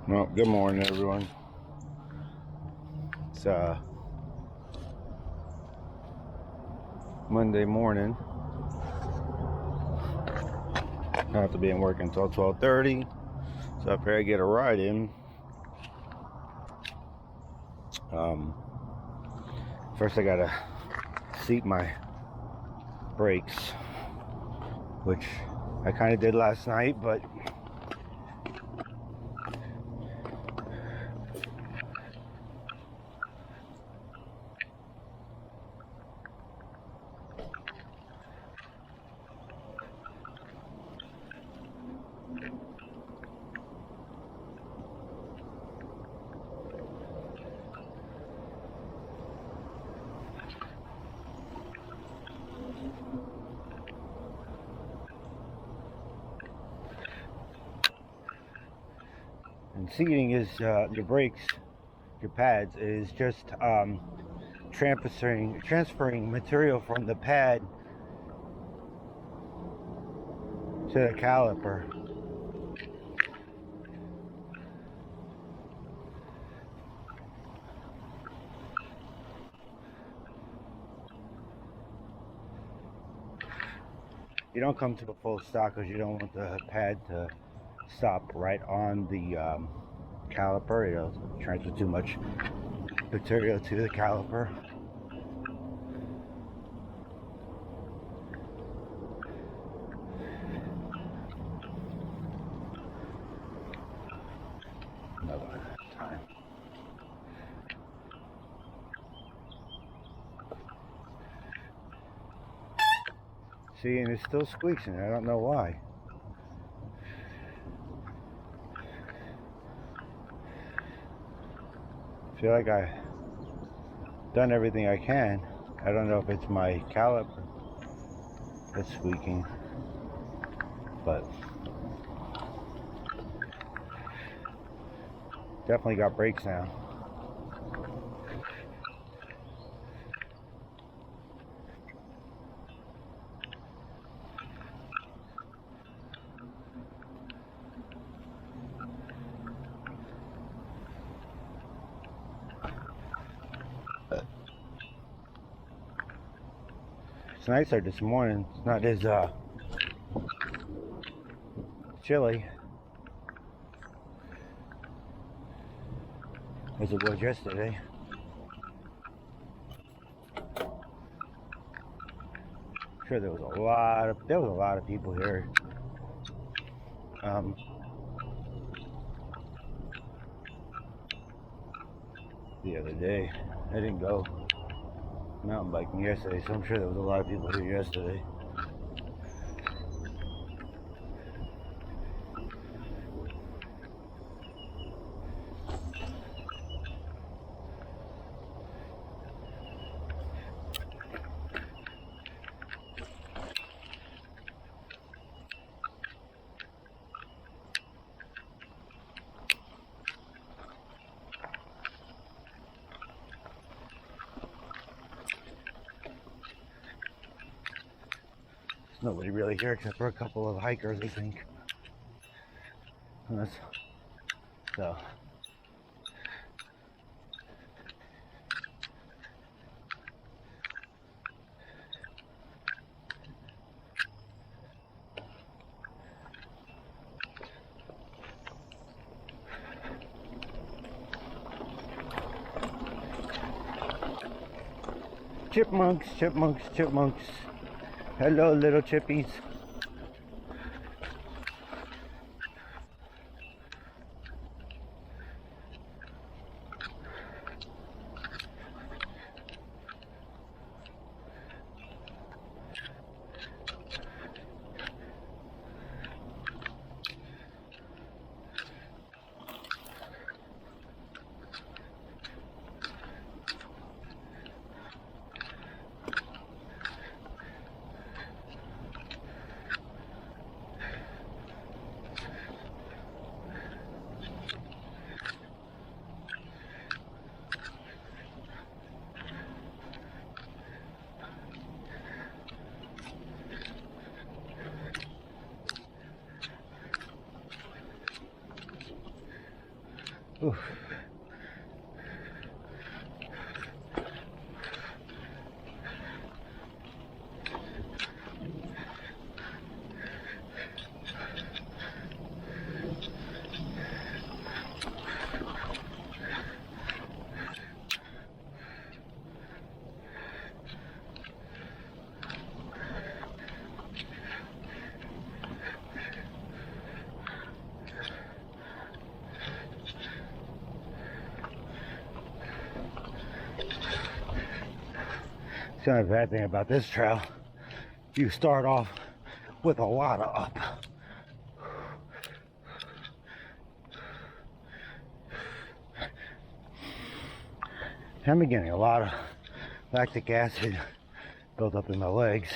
Well, good morning, everyone. It's Monday morning. I have to be in work until 12:30, so I figure I get a ride in. First I gotta seat my brakes, which I kind of did last night, but and seating is your brakes, your pads is just transferring material from the pad to the caliper. You don't come to a full stop because you don't want the pad to stop right on the caliper. It'll transfer too much material to the caliper. Another time. See, and it still squeaks, and I don't know why. I feel like I've done everything I can. I don't know if it's my caliper that's squeaking, but definitely got brakes now. It's nicer this morning. It's not as chilly as it was yesterday. I'm sure there was a lot of people here. The other day, I didn't go mountain biking yesterday, so I'm sure there was a lot of people here yesterday. Nobody really here except for a couple of hikers, I think. So. Chipmunks, chipmunks, chipmunks. Hello, little chippies. Oof. The only bad thing about this trail, you start off with a lot of up. I'm getting a lot of lactic acid built up in my legs.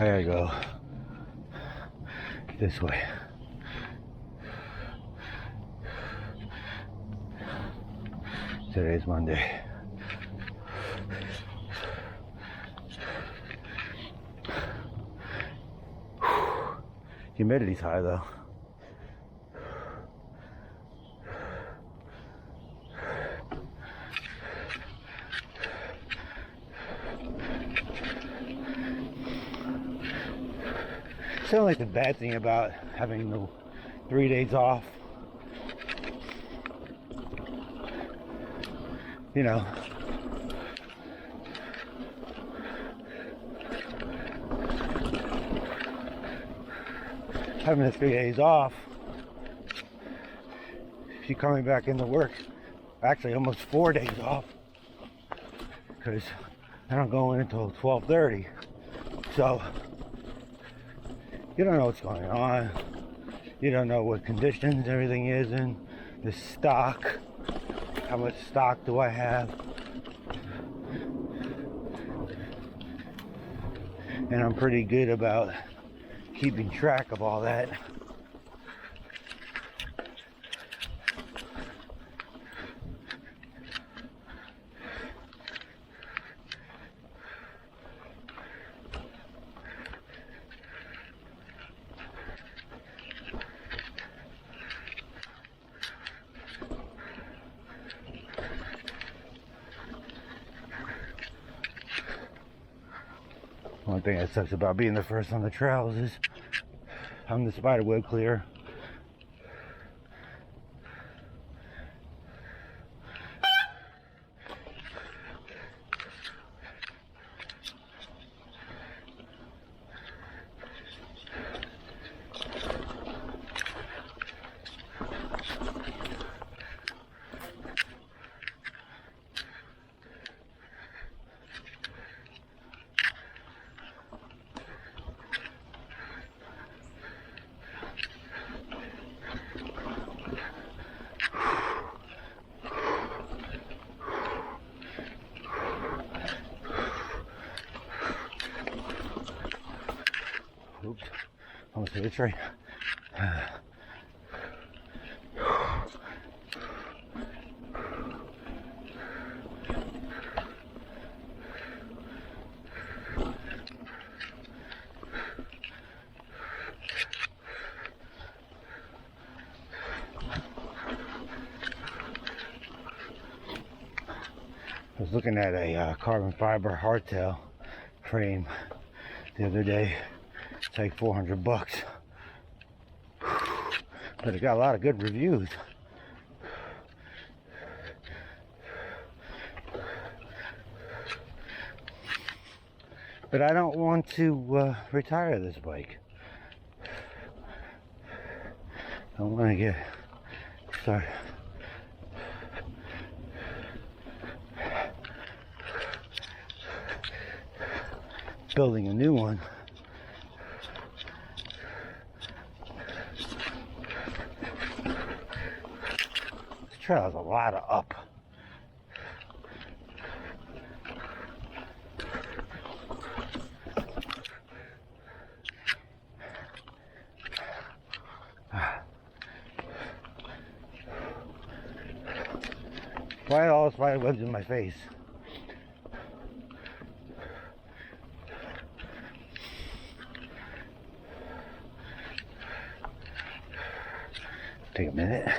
I gotta go this way. Today's Monday. Humidity's high though. It's not like the bad thing about having the 3 days off. You know, having the 3 days off, if you're coming back into work, actually almost 4 days off, because I don't go in until 12:30. So you don't know what's going on. You don't know what conditions everything is in. The stock. How much stock do I have? And I'm pretty good about keeping track of all that. One thing that sucks about being the first on the trails is I'm the spiderweb clear. Oops, almost hit a tree. I was looking at a carbon fiber hardtail frame the other day. It's like $400, but it got a lot of good reviews. But I don't want to retire this bike. I want to start building a new one. trail has a lot of up. Why are all the spider webs in my face? Take a minute.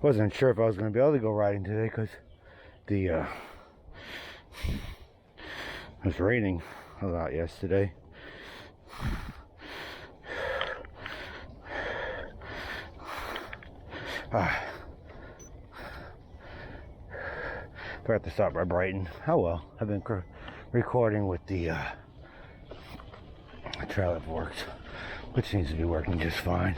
Wasn't sure if I was going to be able to go riding today because it was raining a lot yesterday. Forgot to stop by Brighton. Oh well, I've been recording with the trailer forks, which seems to be working just fine.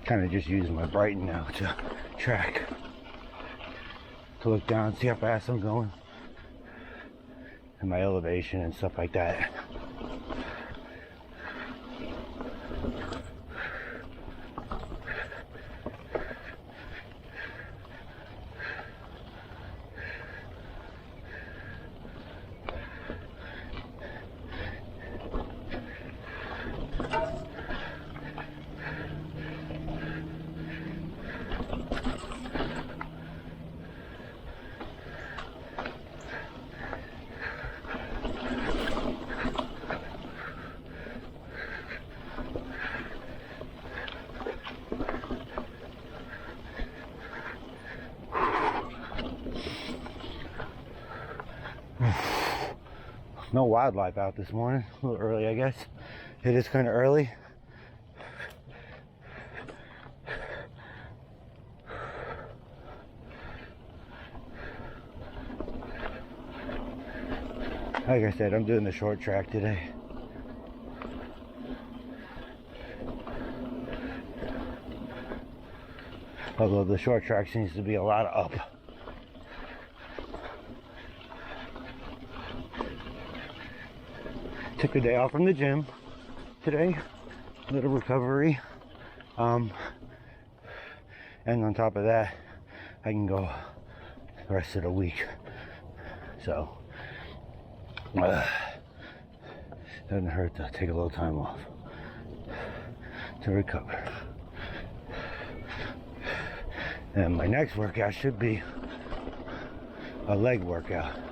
Kind of just using my Brighton now to track, to look down, see how fast I'm going, and my elevation and stuff like that. No wildlife out this morning. A little early, I guess. It is kind of early. Like I said, I'm doing the short track today. Although the short track seems to be a lot of up. Took a day off from the gym today, a little recovery, and on top of that, I can go the rest of the week. So, doesn't hurt to take a little time off to recover. And my next workout should be a leg workout.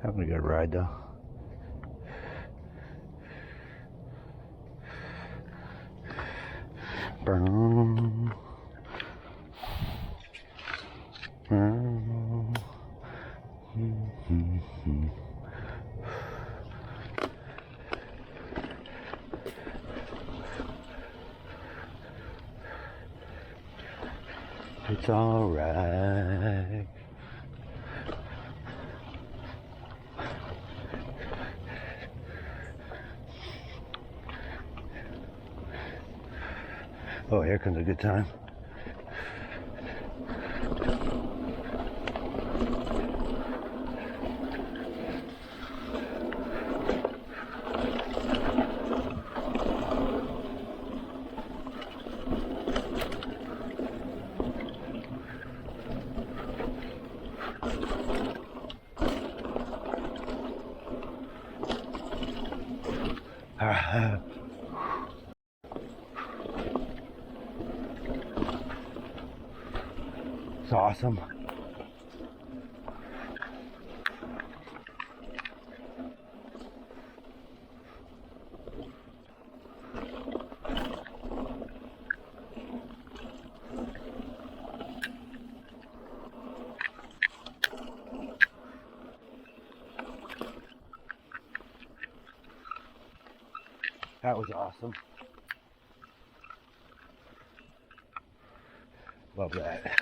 Having a good ride though. Boom. It's all right. Oh, here comes a good time. It's awesome. That was awesome. Love that.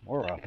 We're up.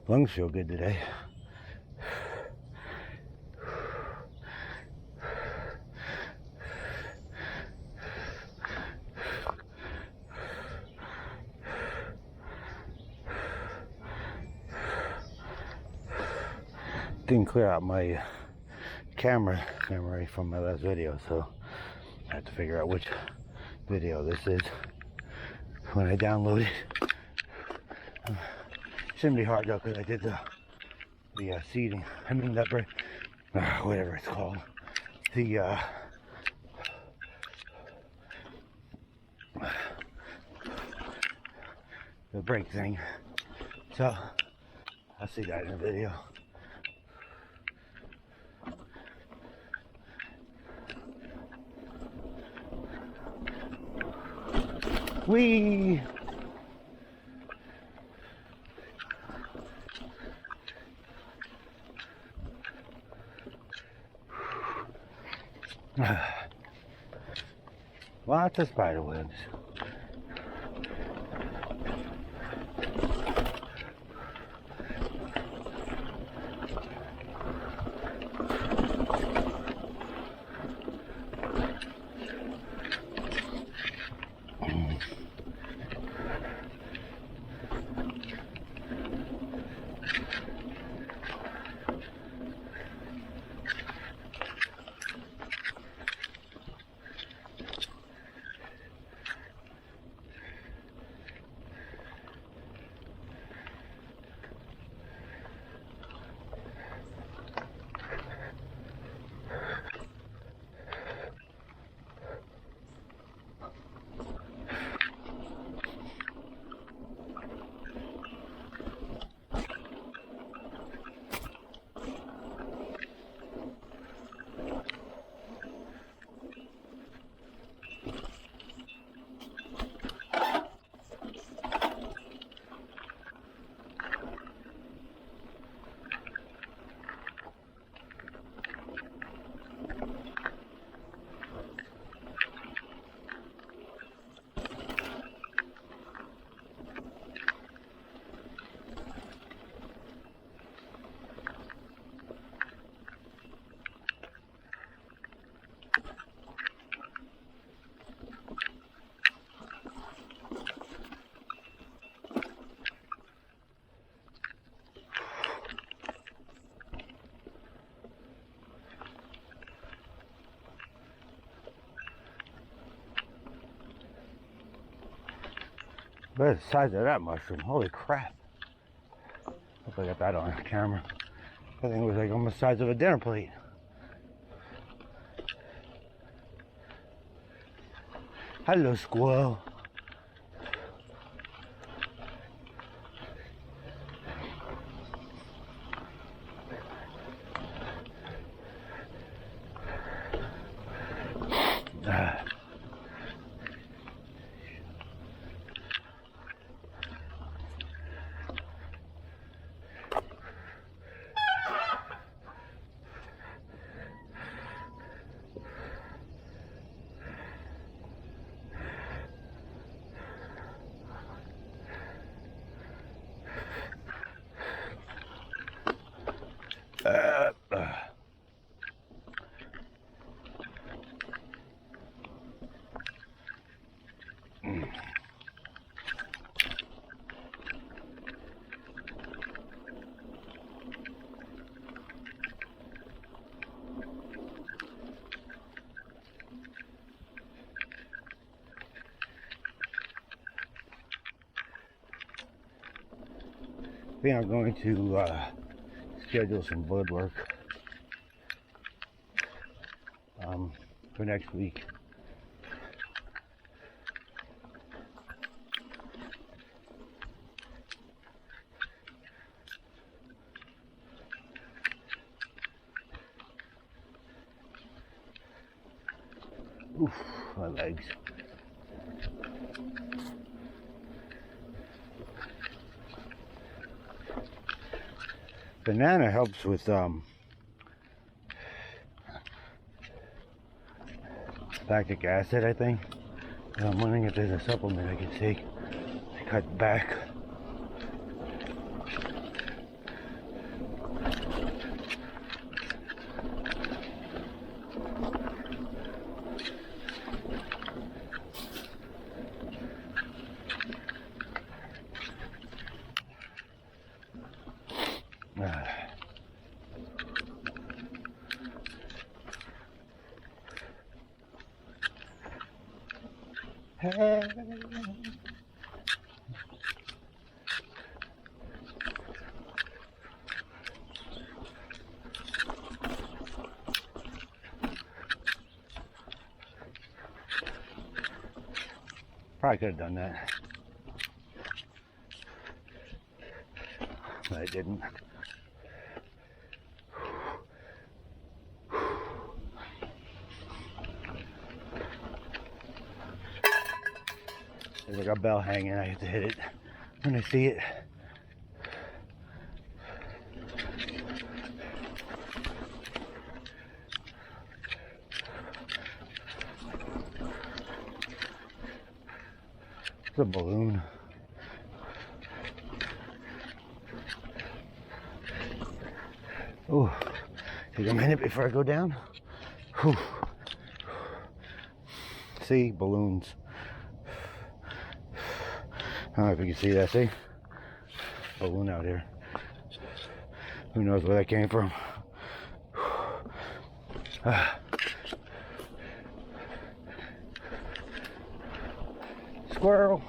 Lungs feel good today. Didn't clear out my camera memory from my last video, so I have to figure out which video this is when I download it. Shouldn't be hard though, because I did the seating. I mean that break, whatever it's called. The brake thing. So I'll see that in the video. Whee! Lots of spider webs. Look at the size of that mushroom. Holy crap. Hope I got that on camera. I think it was like almost the size of a dinner plate. Hello, squirrel. think I'm going to schedule some blood work for next week. Oof, my legs. Banana helps with lactic acid, I think. And I'm wondering if there's a supplement I can take to cut back. Probably could have done that, but I didn't. There's like a bell hanging. I have to hit it when I see it. It's a balloon. Oh, take a minute before I go down. Whew. See, balloons. I don't know if you can see that, see? Balloon out here. Who knows where that came from? Squirrel.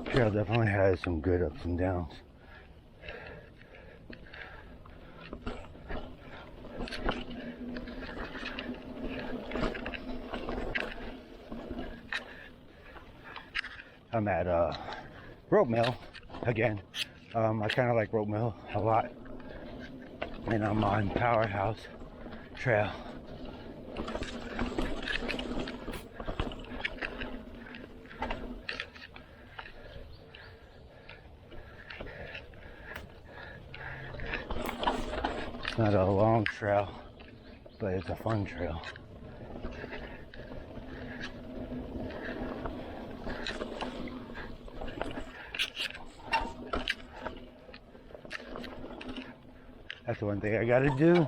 Trail definitely has some good ups and downs. I'm at Rope Mill again. I kind of like Rope Mill a lot, and I'm on Powerhouse Trail. It's not a long trail, but it's a fun trail. That's the one thing I gotta do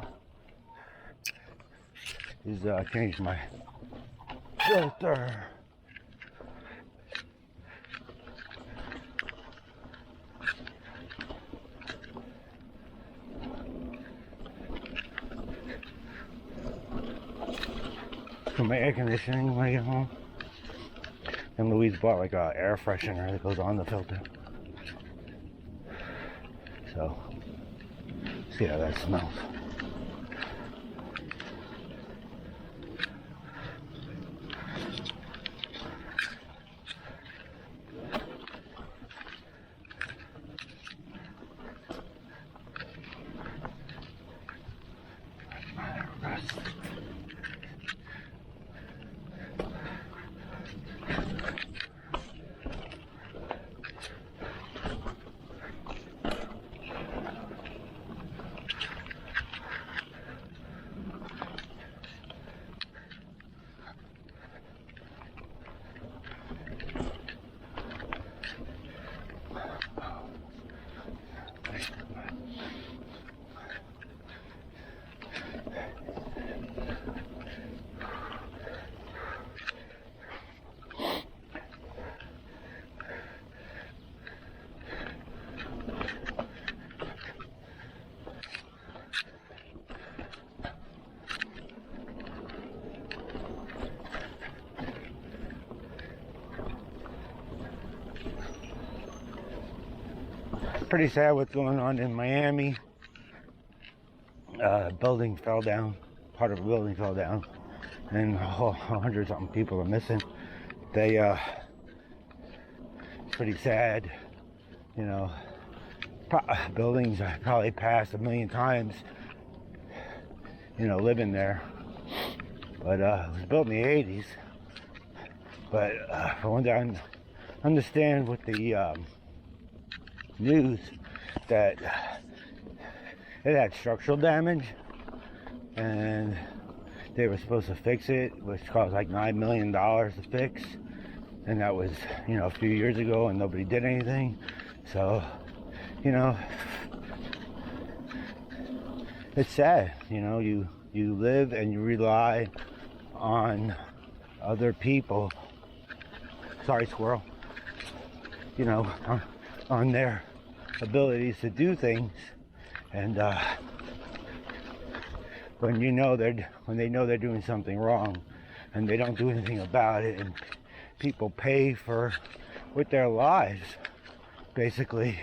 is change my filter. For my air conditioning when I get home. And Louise bought like a air freshener that goes on the filter. So, see how that smells. pretty sad what's going on in Miami. Building fell down. Part of a building fell down, and 100-something people are missing. It's pretty sad, you know. Buildings I probably passed 1,000,000 times, you know, living there. But it was built in the 80s. But for one thing, I understand with the news that it had structural damage, and they were supposed to fix it, which cost like $9 million to fix, and that was, you know, a few years ago, and nobody did anything. So, you know, it's sad. You know, you live and you rely on other people. Sorry, squirrel. You know, on their abilities to do things, and when they know they're doing something wrong, and they don't do anything about it, and people pay for with their lives, basically,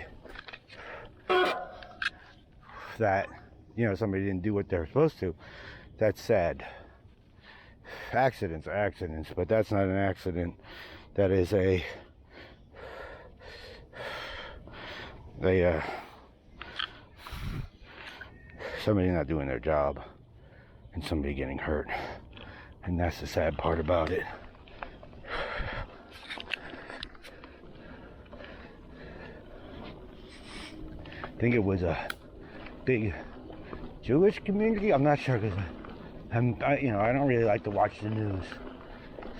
that, you know, somebody didn't do what they're supposed to. That's sad. Accidents are accidents, but that's not an accident. That is somebody not doing their job and somebody getting hurt, and that's the sad part about it. I think it was a big Jewish community. I'm not sure, because I don't really like to watch the news,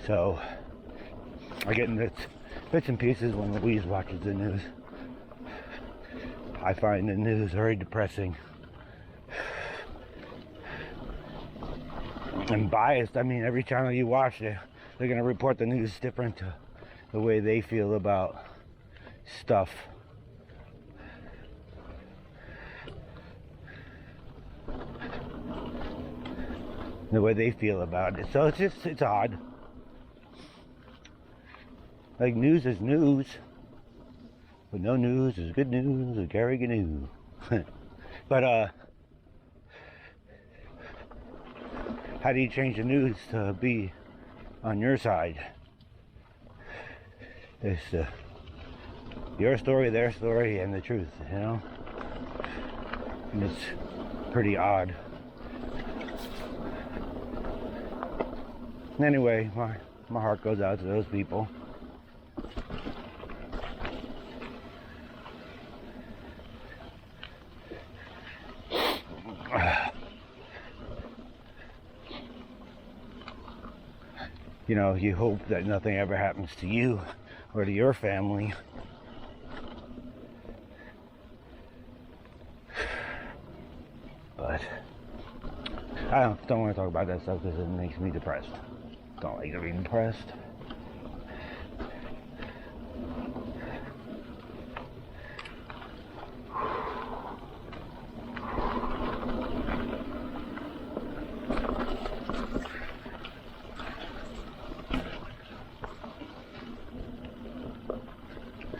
so I get in bits and pieces when Louise watches the news. I find the news very depressing and biased. I mean, every channel you watch, they're going to report the news different to the way they feel about stuff. The way they feel about it. So it's odd. Like, news is news, but no news is good news with Gary Gnu. But how do you change the news to be on your side? It's your story, their story, and the truth, you know? And it's pretty odd. Anyway, my heart goes out to those people. You know, you hope that nothing ever happens to you or to your family. But I don't want to talk about that stuff because it makes me depressed. Don't like to be depressed.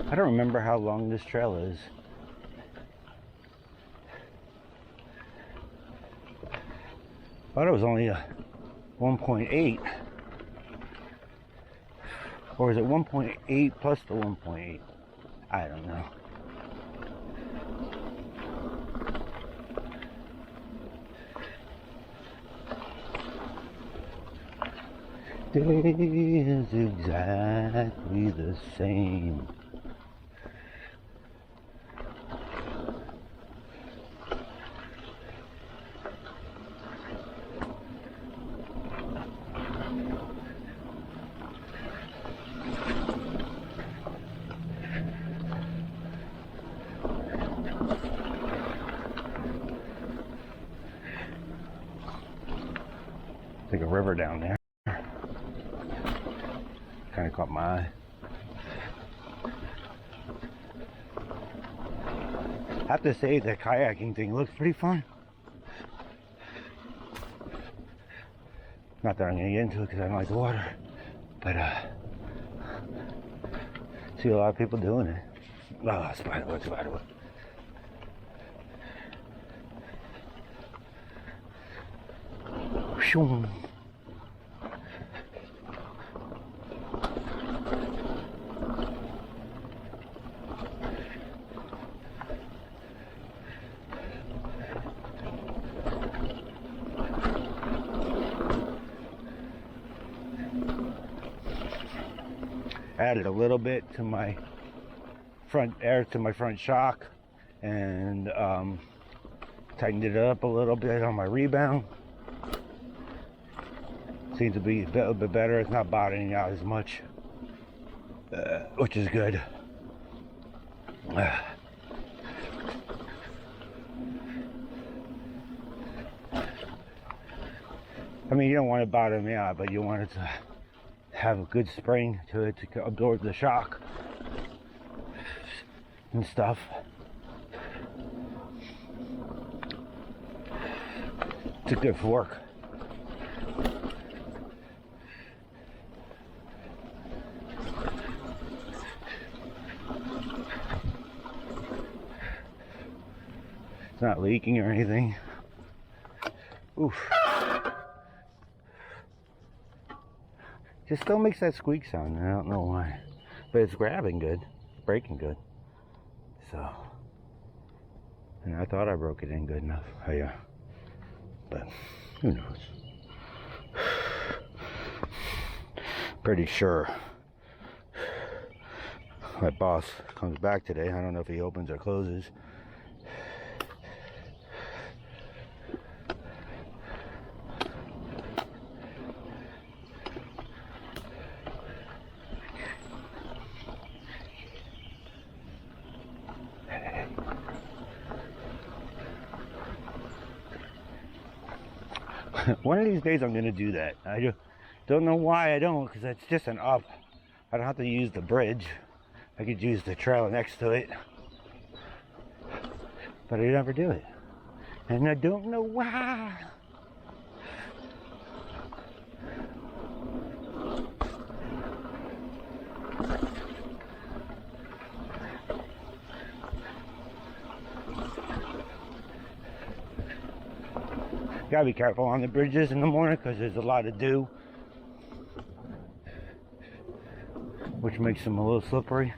I don't remember how long this trail is. I thought it was only a 1.8. Or is it 1.8 plus the 1.8? I don't know. Days exactly the same. Like a river down there. Kind of caught my eye. I have to say, the kayaking thing looks pretty fun. Not that I'm going to get into it because I don't like the water, but see a lot of people doing it. Oh, spiderweb. Phew. Added a little bit to my front shock, and tightened it up a little bit on my rebound. Seems to be a little bit better. It's not bottoming out as much, which is good. I mean, you don't want it bottoming out, but you want it to have a good spring to it to absorb the shock and stuff. It's a good fork. It's not leaking or anything. Oof. Just still makes that squeak sound. I don't know why, but it's grabbing good, breaking good. So, and I thought I broke it in good enough. Yeah, but who knows? Pretty sure my boss comes back today. I don't know if he opens or closes. One of these days I'm going to do that. I just don't know why I don't, because it's just an up. I don't have to use the bridge. I could use the trail next to it. But I never do it. And I don't know why. Gotta be careful on the bridges in the morning because there's a lot of dew, which makes them a little slippery.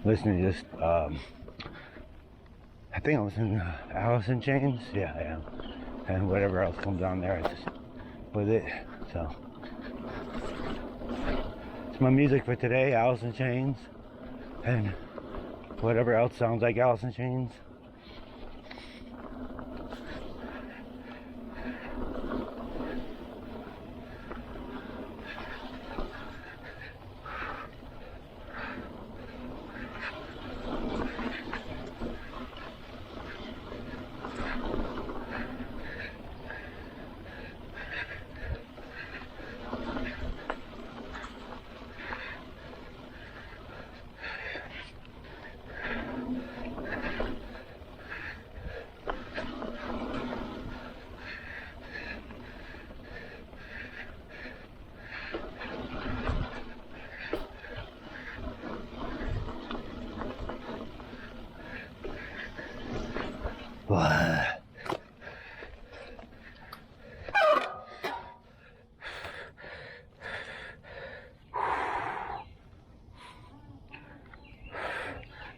Listening to this, I think I was in Alice in Chains. Yeah, I am. And whatever else comes on there, I just with it. So it's my music for today, Alice in Chains, and whatever else sounds like Alice in Chains.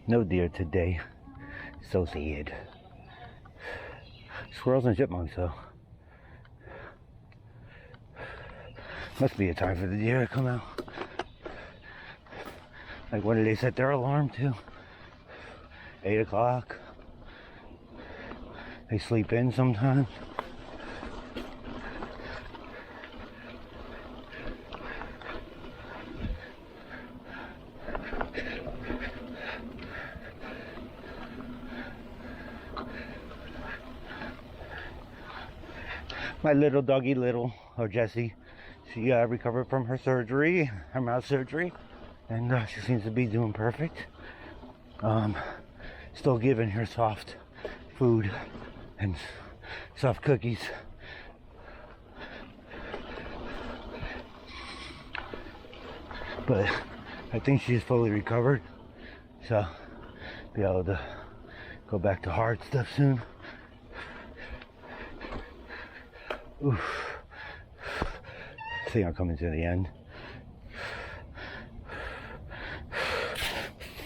No deer today. So sad. Squirrels and chipmunks though. Must be a time for the deer to come out. Like, when do they set their alarm to? 8 o'clock. They sleep in sometimes. My little doggy, or Jessie, she recovered from her surgery, her mouth surgery, and she seems to be doing perfect. Still giving her soft food and soft cookies. But I think she's fully recovered, so be able to go back to hard stuff soon. Oof. I think I'm coming to the end.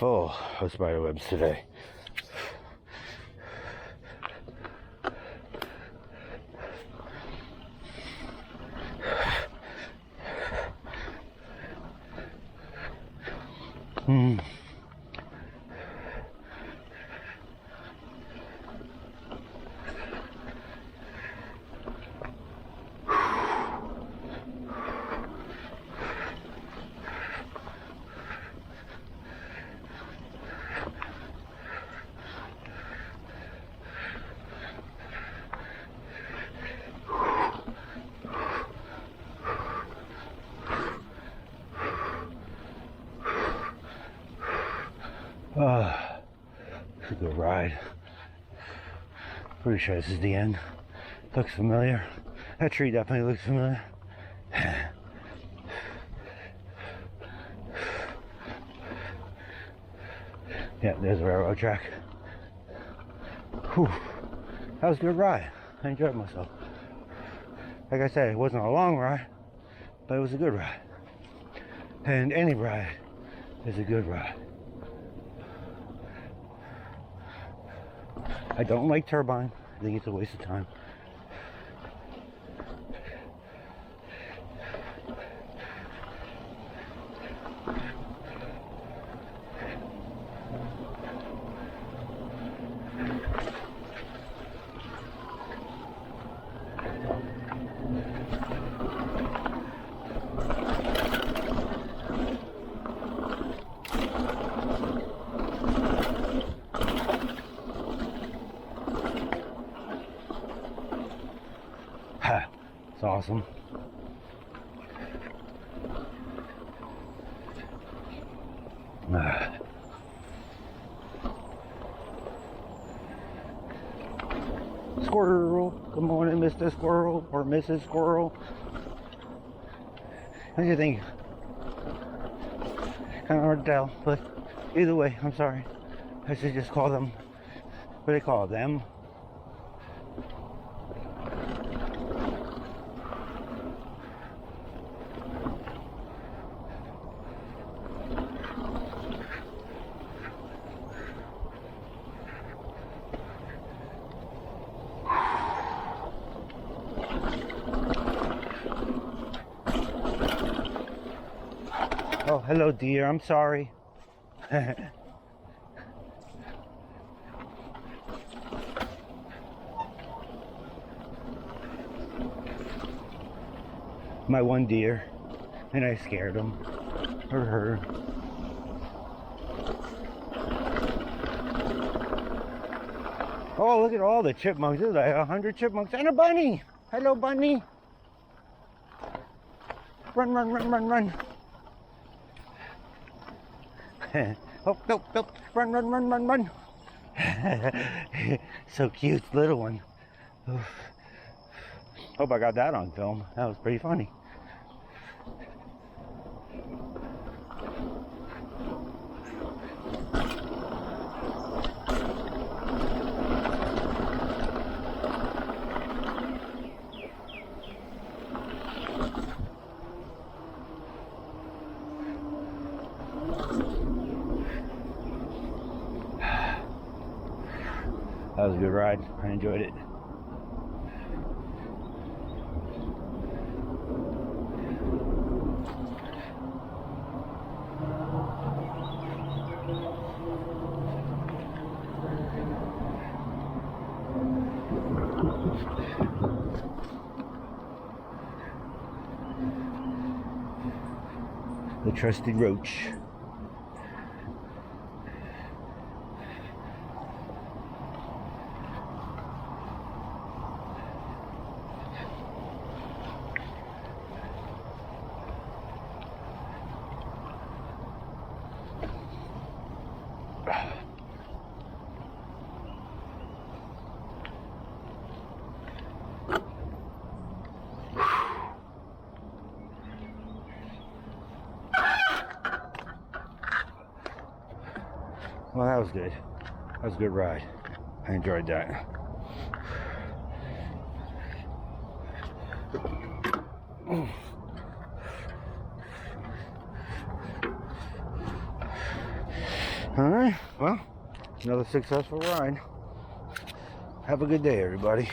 Oh, those spider webs today. It's a good ride. Pretty sure this is the end. Looks familiar. That tree definitely looks familiar. Yeah, there's a railroad track. Whew. That was a good ride. I enjoyed myself. Like I said, it wasn't a long ride, but it was a good ride. And any ride is a good ride. I don't like Turbine. I think it's a waste of time. It's awesome. Squirrel, good morning, Mr. Squirrel or Mrs. Squirrel. What do you think? Kind of hard to tell, but either way, I'm sorry. I should just call them, what do they call them? Oh, hello, dear. I'm sorry. My one deer, and I scared him or her. Oh, look at all the chipmunks. There's like 100 chipmunks and a bunny. Hello, bunny. Run, run, run, run, run. Oh, no, no, run, run, run, run, run. So cute, little one. Oof. Hope I got that on film. That was pretty funny. That was a good ride. I enjoyed it. The trusted roach. Well, that was good. That was a good ride. I enjoyed that. Alright, well, another successful ride. Have a good day, everybody.